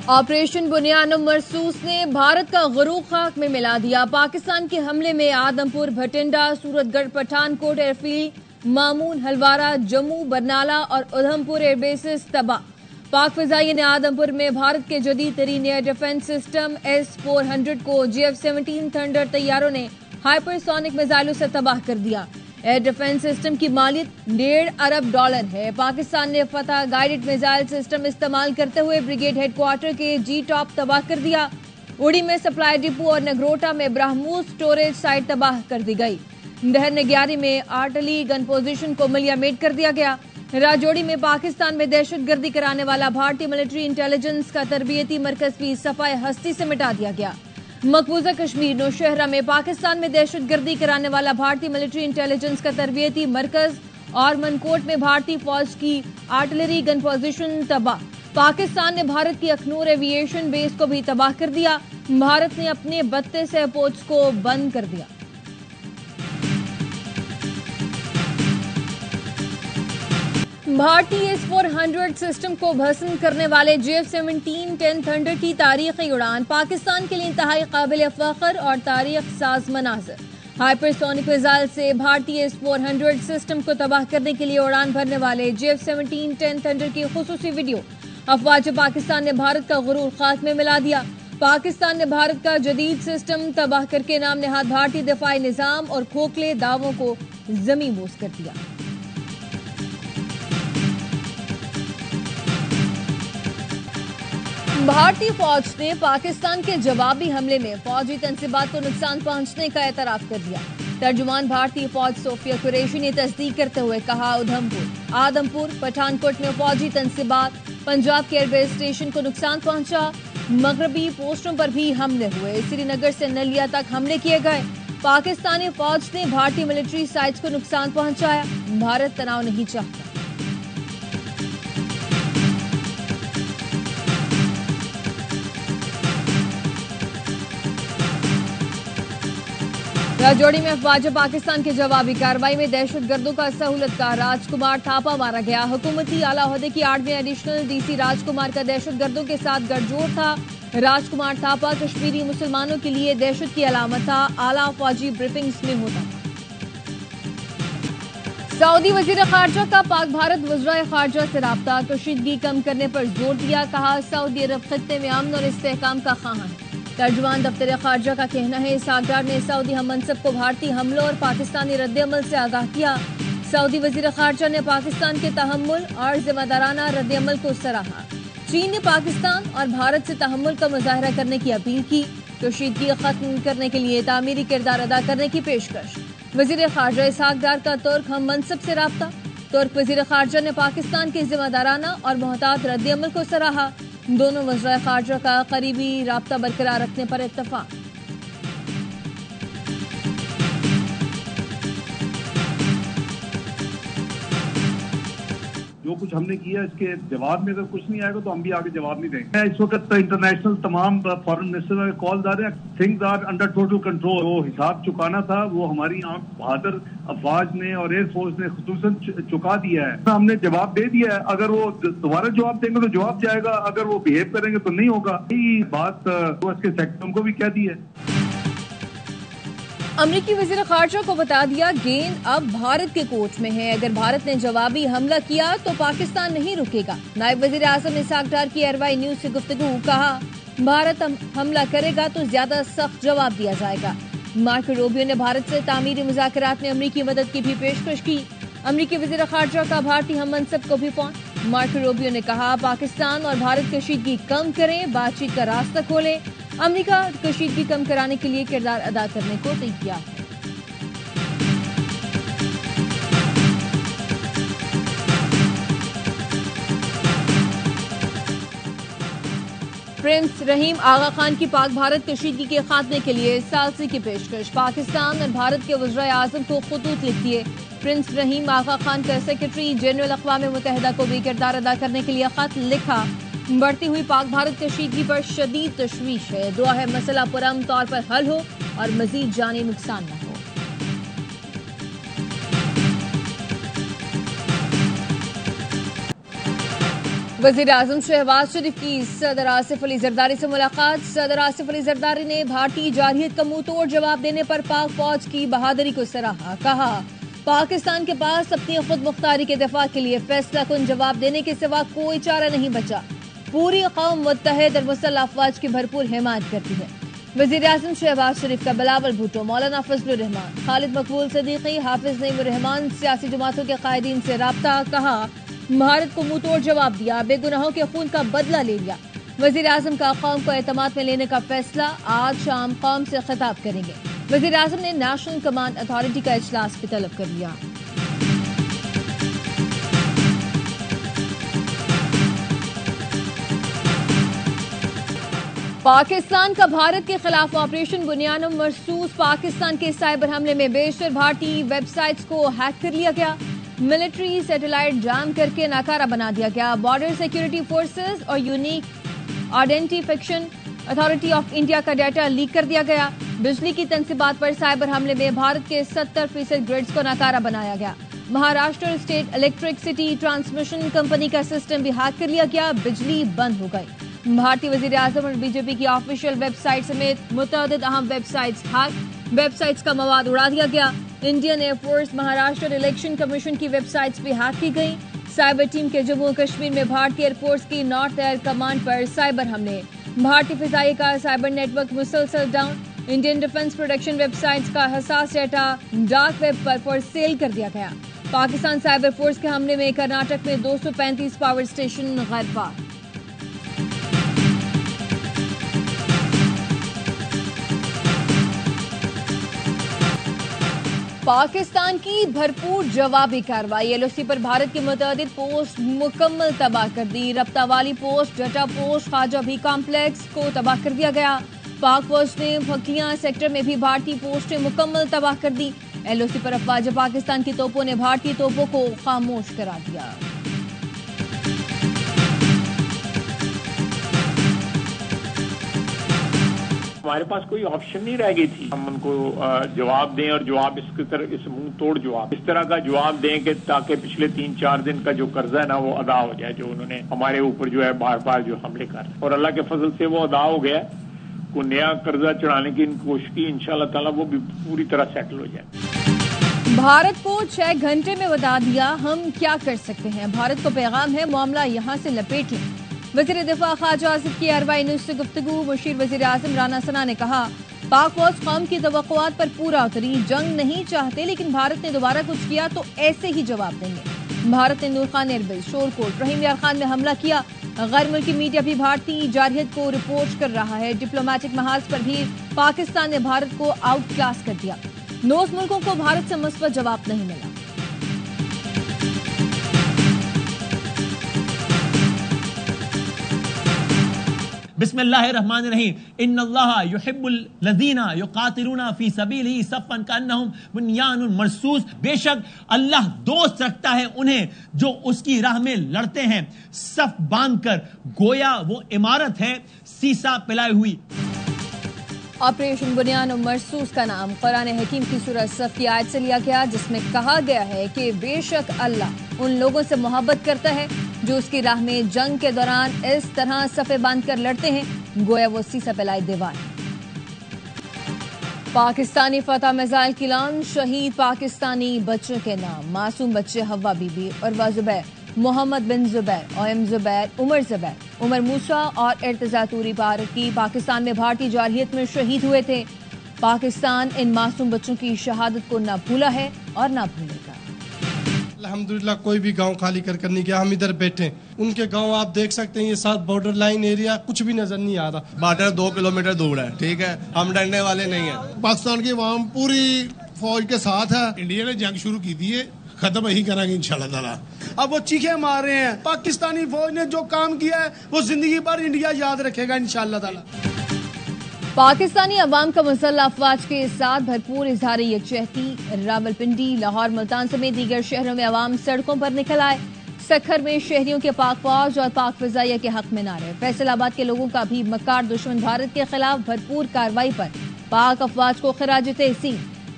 Operation بنیان مرسوس نے بھارت کا غرور خاک میں ملا دیا۔ پاکستان کے حملے میں آدمپور، بھٹنڈا، سورت گڑھ، پٹھان کوٹ ایئرفیلڈ، مامون، ہلوارہ، جموں، برنالہ اور ادھمپور ایئر بیسز تباہ۔ پاک فضائیہ نے آدمپور میں بھارت کے جدید ترین ایئر ڈیفنس سسٹم S-400 کو GF-17 تھنڈر طیاروں نے ہائپر سونک میزائلوں سے تباہ کر دیا۔ ایئر ڈیفنس سسٹم کی مالیت $1.5 ارب ہے۔ پاکستان نے فتح گائیڈڈ میزائل سسٹم استعمال کرتے ہوئے بریگیڈ ہیڈ کوارٹر کے جی ٹاپ تباہ کر دیا۔ اڑی میں سپلائی ڈپو اور نگروٹا میں برہموس سٹوریج سائٹ تباہ کر دی گئی۔ دہر نگیاری میں آرٹلی گن پوزیشن کو ملیا میٹ کر دیا گیا۔ راجوڑی میں پاکستان میں دہشت گردی کرانے والا بھارتی ملٹری انٹیلیجنس کا تربیتی مرکز بھی صفائے ہستی سے مٹا دیا گیا۔ مقبوضہ کشمیر نوشہرہ میں پاکستان میں دہشت گردی کرانے والا بھارتی ملٹری انٹیلیجنس کا تربیتی مرکز اور منکوٹ میں بھارتی فوج کی آرٹلری گن پوزیشن تباہ۔ پاکستان نے بھارت کی اخنور ایوی ایشن بیس کو بھی تباہ کر دیا۔ بھارت نے اپنے 32 ایئرپورٹس کو بند کر دیا۔ بھارتی S-400 سسٹم کو بھسم کرنے والے GF-17 تھنڈر کی تاریخی اڑان پاکستان کے لیے انتہائی قابل فخر اور تاریخ ساز مناظر۔ ہائپر سونک میزائل سے بھارتی S-400 سسٹم کو تباہ کرنے کے لیے اڑان بھرنے والے GF-17 تھنڈر کی خصوصی ویڈیو۔ افواج پاکستان نے بھارت کا غرور خاک میں ملا دیا۔ پاکستان نے بھارت کا جدید سسٹم تباہ کر کے نام نہاد بھارتی دفاعی نظام اور کھوکھلے دعووں کو زمیں بوس کر دیا۔ بھارتی فوج نے پاکستان کے جوابی حملے میں فوجی تنصیبات کو نقصان پہنچنے کا اعتراف کر دیا۔ ترجمان بھارتی فوج صوفیہ قریشی نے تصدیق کرتے ہوئے کہا، آدمپور، پٹھان کوٹ میں فوجی تنصیبات، پنجاب کے ایئر بیس اسٹیشن کو نقصان پہنچا۔ مغربی پوسٹوں پر بھی حملے ہوئے۔ سری نگر سے نلیا تک حملے کیے گئے۔ پاکستانی فوج نے بھارتی ملٹری سائٹس کو نقصان پہنچایا۔ بھارت تناؤ نہیں چاہتا۔ راجوڑی میں افواج پاکستان کے جوابی کارروائی میں دہشت گردوں کا سہولت کار راج کمار تھاپا مارا گیا۔ حکومتی اعلیٰ عہدے کی 8ویں ایڈیشنل DC راج کمار کا دہشت گردوں کے ساتھ گٹھ جوڑ تھا۔ راج کمار تھاپا کشمیری مسلمانوں کے لیے دہشت کی علامت تھا۔ اعلیٰ فوجی بریفنگز میں ہوتا تھا۔ سعودی وزیر خارجہ کا پاک بھارت وزرائے خارجہ سے رابطہ، کشیدگی کم کرنے پر زور دیا۔ کہا، سعودی عرب خطے میں امن اور استحکام کا خواہاں ہے۔ ترجمان دفتر خارجہ کا کہنا ہے، اسحاق ڈار نے سعودی ہم منصب کو بھارتی حملوں اور پاکستانی رد عمل سے آگاہ کیا۔ سعودی وزیر خارجہ نے پاکستان کے تحمل اور ذمہ دارانہ رد عمل کو سراہا۔ چین نے پاکستان اور بھارت سے تحمل کا مظاہرہ کرنے کی اپیل کی۔ کشیدگی ختم کرنے کے لیے تعمیری کردار ادا کرنے کی پیشکش۔ وزیر خارجہ اسحاق ڈار کا ترک ہم منصب سے رابطہ۔ ترک وزیر خارجہ نے پاکستان کے ذمہ دارانہ اور محتاط رد عمل کو سراہا۔ دونوں وزرائے خارجہ کا قریبی رابطہ برقرار رکھنے پر اتفاق۔ جو کچھ ہم نے کیا اس کے جواب میں اگر کچھ نہیں آئے گا تو ہم بھی آگے جواب نہیں دیں گے۔ اس وقت انٹرنیشنل تمام فارن منسٹر میں کال آ رہے ہیں، things are under total control. وہ حساب چکانا تھا وہ ہماری عام بہادر افواج نے اور ایئر فورس نے خصوصاً چکا دیا ہے۔ ہم نے جواب دے دیا ہے، اگر وہ دوبارہ جواب دیں گے تو جواب جائے گا، اگر وہ بہیو کریں گے تو نہیں ہوگا۔ یہی بات اس کے سیکٹر کو بھی کہہ دی ہے۔ امریکی وزیر خارجہ کو بتا دیا، گیند اب بھارت کے کورٹ میں ہے۔ اگر بھارت نے جوابی حملہ کیا تو پاکستان نہیں رکے گا۔ نائب وزیر اعظم اسحاق ڈار کی ایئر نیوز سے گفتگو۔ کہا، بھارت حملہ کرے گا تو زیادہ سخت جواب دیا جائے گا۔ مارکو روبیو نے بھارت سے تعمیری مذاکرات میں امریکی مدد کی بھی پیشکش کی۔ امریکی وزیر خارجہ کا بھارتی ہم منصب کو بھی فون۔ مارکو روبیو نے کہا، پاکستان اور بھارت کشیدگی کم کریں، بات چیت کا راستہ کھولیں۔ امریکہ کشیدگی کم کرانے کے لیے کردار ادا کرنے کو تیار ہے۔ پرنس رحیم آغا خان کی پاک بھارت کشیدگی کے خاتمے کے لیے ثالثی کی پیشکش۔ پاکستان اور بھارت کے وزرائے اعظم کو خطوط لکھ دیے۔ پرنس رحیم آغا خان کا سیکرٹری جنرل اقوام متحدہ کو بھی کردار ادا کرنے کے لیے خط لکھا۔ بڑھتی ہوئی پاک بھارت کشیدگی پر شدید تشویش ہے۔ دعا ہے مسئلہ پرامن طور پر حل ہو اور مزید جانی نقصان نہ ہو۔ وزیر اعظم شہباز شریف کی صدر آصف علی زرداری سے ملاقات. صدر آصف علی زرداری نے بھارتی جارحیت کا منہ توڑ جواب دینے پر پاک فوج کی بہادری کو سراہا. کہا پاکستان کے پاس اپنی خود مختاری کے دفاع کے لیے فیصلہ کن جواب دینے کے سوا کوئی چارہ نہیں بچا. پوری قوم متحد اور مسلح افواج کی بھرپور حمایت کرتی ہے. وزیر اعظم شہباز شریف کا بلاول بھٹو، مولانا فضل الرحمان، خالد مقبول صدیقی، حافظ نعیم الرحمان سیاسی جماعتوں کے قائدین سے رابطہ. کہا بھارت کو منہ توڑ جواب دیا، بے گناہوں کے خون کا بدلہ لے لیا. وزیر اعظم کا قوم کو اعتماد میں لینے کا فیصلہ. آج شام قوم سے خطاب کریں گے. وزیر اعظم نے نیشنل کمانڈ اتھارٹی کا اجلاس بھی طلب کر لیا. پاکستان کا بھارت کے خلاف آپریشن بنیانم مرسوس. پاکستان کے سائبر حملے میں بیشتر بھارتی ویب سائٹس کو ہیک کر لیا گیا. ملٹری سیٹلائٹ جام کر کے ناکارہ بنا دیا گیا. بارڈر سیکیورٹی فورسز اور unique identification authority of India کا ڈیٹا لیک کر دیا گیا. بجلی کی تنصیبات پر سائبر حملے میں بھارت کے 70% گریڈز کو ناکارہ بنایا گیا. Maharashtra state electricity transmission company کا سسٹم بھی ہیک کر لیا گیا. بجلی بند ہو گئی. بھارتی وزیر اعظم اور بی جے پی کی آفیشیل ویب سائٹ سمیت متعدد اہم web sites hack. Web sites کا مواد اڑا دیا گیا. Indian air force, Maharashtra election commission کی ویب سائٹس بھی ہیک کی گئیں. سائبر ٹیم کے جموں کشمیر میں بھارتی ایئر فورس کی نارتھ ایئر کمانڈ پر سائبر حملے. بھارتی فضائی کا سائبر نیٹ ورک مسلسل down. Indian defence production web sites کا حساس ڈیٹا ڈارک ویب پر فور سیل کر دیا گیا. پاکستان سائبر فورس کے حملے میں کرناٹک میں 235 پاور اسٹیشن غیر فعال. پاکستان کی بھرپور جوابی کارروائی. ایل او سی پر بھارت کی متعدد پوسٹ مکمل تباہ کر دی. ربطہ والی پوسٹ، ڈیٹا پوسٹ، خواجہ بھی کمپلیکس کو تباہ کر دیا گیا. پاک فوج نے پھکیاں سیکٹر میں بھی بھارتی پوسٹیں مکمل تباہ کر دی. ایل او سی پر افواج پاکستان کی توپوں نے بھارتی توپوں کو خاموش کرا دیا. ہمارے پاس کوئی آپشن نہیں رہ گئی تھی. ہم ان کو جواب دیں اور جواب اس منہ توڑ جواب اس طرح کا جواب دیں کہ تاکہ پچھلے 3-4 دن کا جو قرضہ ہے نا وہ ادا ہو جائے، جو انہوں نے ہمارے اوپر جو ہے بار بار جو حملے کر، اور اللہ کے فضل سے وہ ادا ہو گیا. کوئی نیا قرضہ چڑھانے کی کوشش کی، انشاءاللہ تعالیٰ وہ بھی پوری طرح سیٹل ہو جائے. بھارت کو 6 گھنٹے میں بتا دیا ہم کیا کر سکتے ہیں. بھارت کو پیغام ہے معاملہ یہاں سے لپیٹ لیں. وزیر دفاع خواجہ آصف کی اروائی نیوز سے گفتگو. مشیر وزیر اعظم رانا ثنا نے کہا پاک فوج قوم کی توقعات پر پورا اتری. جنگ نہیں چاہتے لیکن بھارت نے دوبارہ کچھ کیا تو ایسے ہی جواب دیں گے. بھارت نے نور خان ایئر بیس، شورکوٹ، رحیم یار خان میں حملہ کیا. غیر ملکی میڈیا بھی بھارتی جارحیت کو رپورٹ کر رہا ہے. ڈپلومیٹک محاذ پر بھی پاکستان نے بھارت کو آؤٹ کلاس کر دیا. 9 ملکوں کو بھارت سے مثبت جواب نہیں ملا. بسم اللہ الرحمن الرحیم. ان اللہ یحب الذین یقاتلون فی سبیلہ صفا کانہم بنیان مرصوص. بے شک اللہ دوست رکھتا ہے انہیں جو اس کی راہ میں لڑتے ہیں صف باندھ کر، گویا وہ عمارت ہے سیسا پلائی ہوئی. آپریشن بنیان مرصوص کا نام قرآن حکیم کی سورہ صف کی آیت سے لیا گیا، جس میں کہا گیا ہے کہ بے شک اللہ ان لوگوں سے محبت کرتا ہے جو اس کی راہ میں جنگ کے دوران اس طرح صفیں باندھ کر لڑتے ہیں گویا وہ سیسا پلائی دیوار. پاکستانی فتح میزائل کی لانچ. شہید پاکستانی بچوں کے نام معصوم بچے حوا بی بی، عروہ زبیر، محمد بن زبیر، اویم زبیر، عمر زبیر، عمر موسیٰ اور ارتضیٰ توری پارکی پاکستان میں بھارتی جارحیت میں شہید ہوئے تھے. پاکستان ان معصوم بچوں کی شہادت کو نہ بھولا ہے اور نہ بھولے گا. الحمدللہ کوئی بھی گاؤں خالی کر نہیں گیا. ہم ادھر بیٹھے، ان کے گاؤں آپ دیکھ سکتے ہیں، یہ ساتھ بارڈر لائن ایریا، کچھ بھی نظر نہیں آ رہا. بارڈر 2 کلومیٹر دور ہے، ٹھیک ہے، ہم ڈرنے والے نہیں ہیں. پاکستان کی عوام پوری فوج کے ساتھ ہے. انڈیا نے جنگ شروع کی دی ہے، ختم ہی کریں گے انشاءاللہ تعالیٰ. اب وہ چیخے مار رہے ہیں. پاکستانی فوج نے جو کام کیا ہے وہ زندگی بھر انڈیا یاد رکھے گا انشاءاللہ تعالیٰ. پاکستانی عوام کا مسلح افواج کے ساتھ بھرپور اظہار یکجہتی. راولپنڈی، لاہور، ملتان سمیت دیگر شہروں میں عوام سڑکوں پر نکل آئے. سکھر میں شہریوں کے پاک فوج اور پاک فضائیہ کے حق میں نعرے. فیصل آباد کے لوگوں کا بھی مکار دشمن بھارت کے خلاف بھرپور کارروائی پر پاک افواج کو خراج تحسین.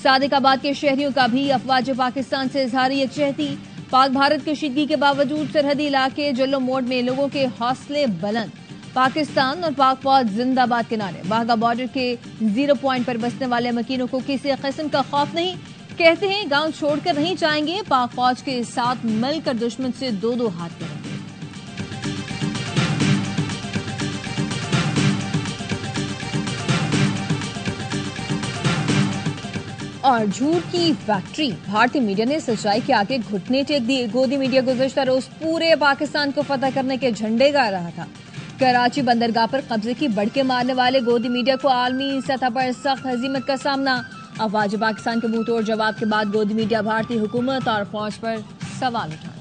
صادق آباد کے شہریوں کا بھی افواج پاکستان سے اظہار یکجہتی. پاک بھارت کشیدگی کے باوجود سرحدی علاقے جلو موڑ میں لوگوں کے حوصلے بلند. پاکستان اور پاک فوج زندہ باد کے نعرے. واہگہ بارڈر کے 0 پوائنٹ پر بسنے والے مکینوں کو کسی قسم کا خوف نہیں. کہتے ہیں گاؤں چھوڑ کر نہیں جائیں گے. پاک فوج کے ساتھ مل کر دشمن سے 2 ہاتھ کریں گے. اور جھوٹ کی فیکٹری. بھارتی میڈیا نے سچائی کے آگے گھٹنے ٹیک دیے. گودی میڈیا گزشتہ روز پورے پاکستان کو فتح کرنے کے جھنڈے گا رہا تھا. کراچی بندرگاہ پر قبضے کی بڑکے مارنے والے گودی میڈیا کو عالمی سطح پر سخت ہزیمت کا سامنا. افواج پاکستان کے منہ توڑ جواب کے بعد گودی میڈیا بھارتی حکومت اور فوج پر سوال اٹھا.